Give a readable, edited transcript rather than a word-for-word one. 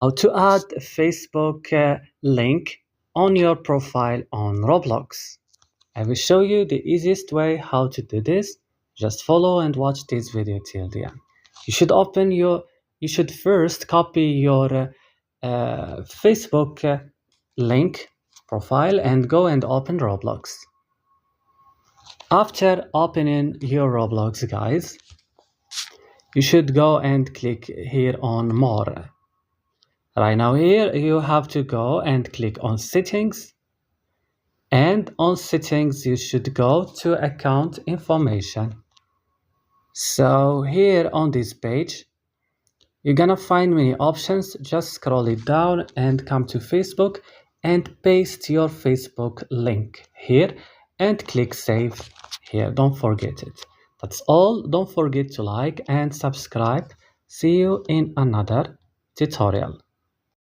How to add a Facebook link on your profile on Roblox. I will show you the easiest way how to do this. Just follow and watch this video till the end. You should first copy your Facebook link profile and go and open Roblox. After opening your Roblox, guys, you should go and click here on more. Right now here you have to go and click on settings, and on settings you should go to account information. So here on this page you're gonna find many options. Just scroll it down and come to Facebook and paste your Facebook link here and click save here. Don't forget it. That's all. Don't forget to like and subscribe. See you in another tutorial.